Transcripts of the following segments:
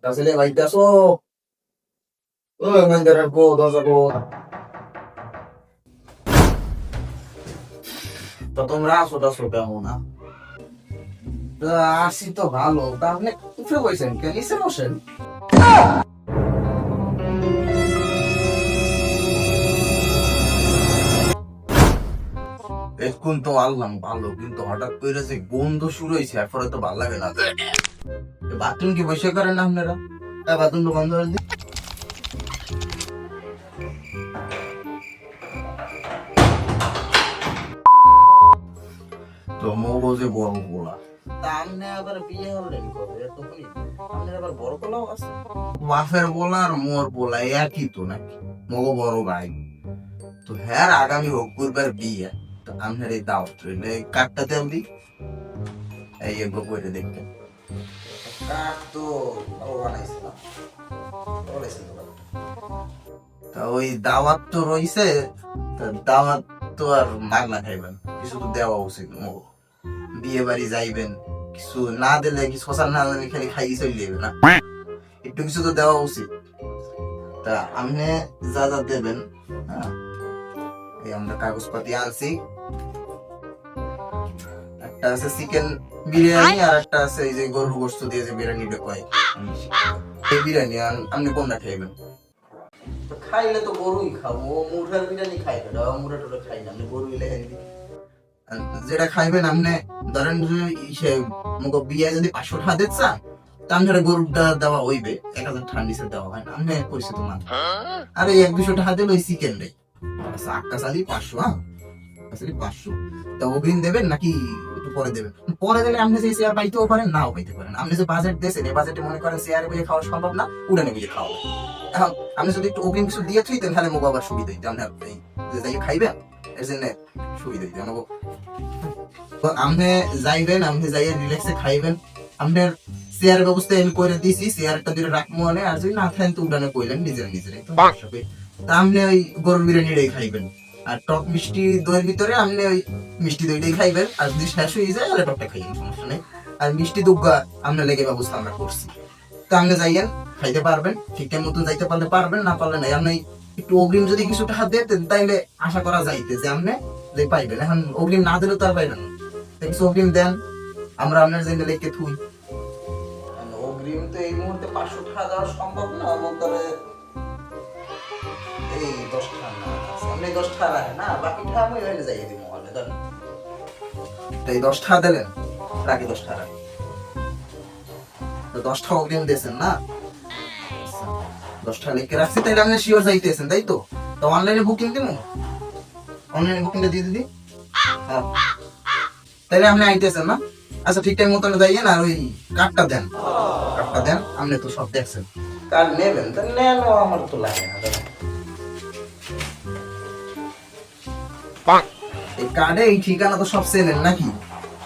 আসলে ভাইতাছো ও মন্দিরের গো দরজা গো তো তোমরা আসো কেমন না আসি তো ভালো তা আপনি উঠে বসেন কেন নিচে বসেন এখন তো আনলাম ভালো কিন্তু হঠাৎ করে যে গন্ধ শুরু হয়েছে এরপরে তো ভালো লাগে না বাথরুম কি বসে করেন না আপনারা বাথরুম তো বন্ধ করে দিন তো মগজে বড় গোলা তা আপনি আবার বিয়ে হলেন কবে তখনই আপনার আবার বড় গোলাও আছে বাফের বলা আর মোর বলা একই তো নাকি মগো বড় ভাই তো হ্যাঁ আগামী হোক করবার বিয়ে তো আপনার এই দাও কাঠটা দেও দি এই এগুলো করে দেখতে কাঠ তো ভালো বানাইছিলাম তা ওই দাওয়াত তো রইছে দাওয়াত তো আর মাগনা খাইবেন কিছু তো দেওয়া উচিত মগো বিয়ে বাড়ি যাইবেন কিছু না দিলে কি শশার না দিলে খালি খাই চলে যাবে না একটু কিছু তো দেওয়া উচিত তা আপনি যা যা দেবেন হ্যাঁ এই আমরা কাগজপাতি আনছি একটা আছে চিকেন বিরিয়ানি আর একটা আছে এই যে গরুর গোশত দিয়ে যে বিরিয়ানিটা কয় এই বিরিয়ানি আপনি কোনটা খাইবেন খাইলে তো গরুই খাবো মুরগার বিরিয়ানি খাইবে না মুরগা টোটা খাই না আপনি গরু ইলে যেটা খাইবেন আপনি ধরেন সে মুখো বিয়ে যদি 500 টাকা দিচ্ছা তা আপনার গরুটা দেওয়া হইবে 1000 টাকা নিচে দেওয়া হয় না আপনি পরিচিত মান আরে 1-200 টাকা দিলে ওই চিকেন নেই আটটা চালি 500 হ্যাঁ আসলে 500 তা অগ্রিম দেবেন নাকি একটু পরে দেবেন পরে দিলে আপনি যে শেয়ার পাইতেও পারেন নাও পাইতে পারেন আপনি যে বাজেট দিয়েছেন এই বাজেটে মনে করেন শেয়ারে বইয়ে খাওয়া সম্ভব না উড়ানে বইয়ে খাওয়া এখন আপনি যদি একটু অগ্রিম কিছু দিয়ে থুইতেন তাহলে মুখ আবার সুবিধা হইতো আপনি যে যাই খাইবেন এর জন্য সুবিধা হইতো আমাকে আপনি যাইবেন আপনি যাইয়ে রিল্যাক্সে খাইবেন আপনার শেয়ার ব্যবস্থা এনে করে দিয়েছি শেয়ারটা দিলে রাখবো মনে আর যদি না খান তো উড়ানে কইলেন নিজের তা আপনি ওই গরুর বিরিয়ানিটাই খাইবেন আর টক মিষ্টি দইয়ের ভিতরে আপনি ওই মিষ্টি দইটাই খাইবেন আর যদি শেষ হয়ে যায় তাহলে টকটা খাইবেন সমস্যা নেই আর মিষ্টি দুগ্গা আপনার লেগে ব্যবস্থা আমরা করছি তা আপনি যাইয়েন খাইতে পারবেন ঠিকঠাক মতো যাইতে পারবেন না পারলে নাই আপনি একটু অগ্রিম যদি কিছু টাকা দিতেন তাইলে আশা করা যাইতে যে আপনি যে পাইবেন এখন অগ্রিম না দিলেও তো আর পাইবেন না কিছু অগ্রিম দেন আমরা আপনার জন্য লেখকে থুই অগ্রিম তো এই মুহূর্তে 500 টাকা দেওয়া সম্ভব না আমার তবে এই 10 টাকা না আপনি 10 টাকা রাখেন না বাকি টাকা আমি ওইখানে যাইয়ে দিব মহলে দেন এই 10 টাকা দিলেন রাখি 10 টাকা তো 10 টাকা অগ্রিম দিয়েছেন না 10 টাকা লিখে রাখছি তাইলে আপনি শিওর যাইতেছেন তাই তো তো অনলাইনে বুকিং দিমু অনলাইনে বুকিংটা দিয়ে দিদি হ্যাঁ তাইলে আপনি আইতেছেন না আচ্ছা ঠিক টাইম মতন যাইয়েন আর ওই কার্ডটা দেন আপনি তো সব দেখছেন কার্ড নেবেন তো নেন আমার তো লাগে না এই কার্ডে এই ঠিকানা তো সব চেনেন নাকি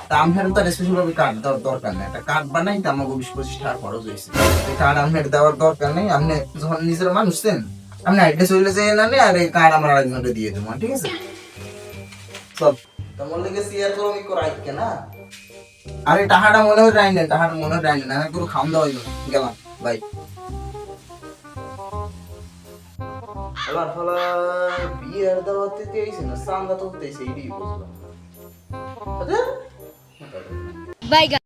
তা আমার তো স্পেশাল ভাবে কার্ড দেওয়ার দরকার নেই একটা কার্ড বানাই তো আমাকে 20-25 টাকা খরচ হয়েছে এই কার্ড আমার দেওয়ার দরকার নেই আপনি যখন নিজের মানুষ চেন আপনি অ্যাড্রেস হইলে যে না আর এই কার্ড আমার আরেকজনকে দিয়ে দেবো ঠিক আছে সব তোমার লেগে শেয়ার করো আমি করে রাখকে না আরে টাকাটা মনে হয় রাইন টাকাটা মনে হয় রাইন না পুরো খাম দেওয়া হইলো গেলাম বাই আল্লাহ তাআলা বিয়ের দাওয়াতে দিয়েছে না সাঙ্গা তো দিয়েছে এইডি বুঝলাম আচ্ছা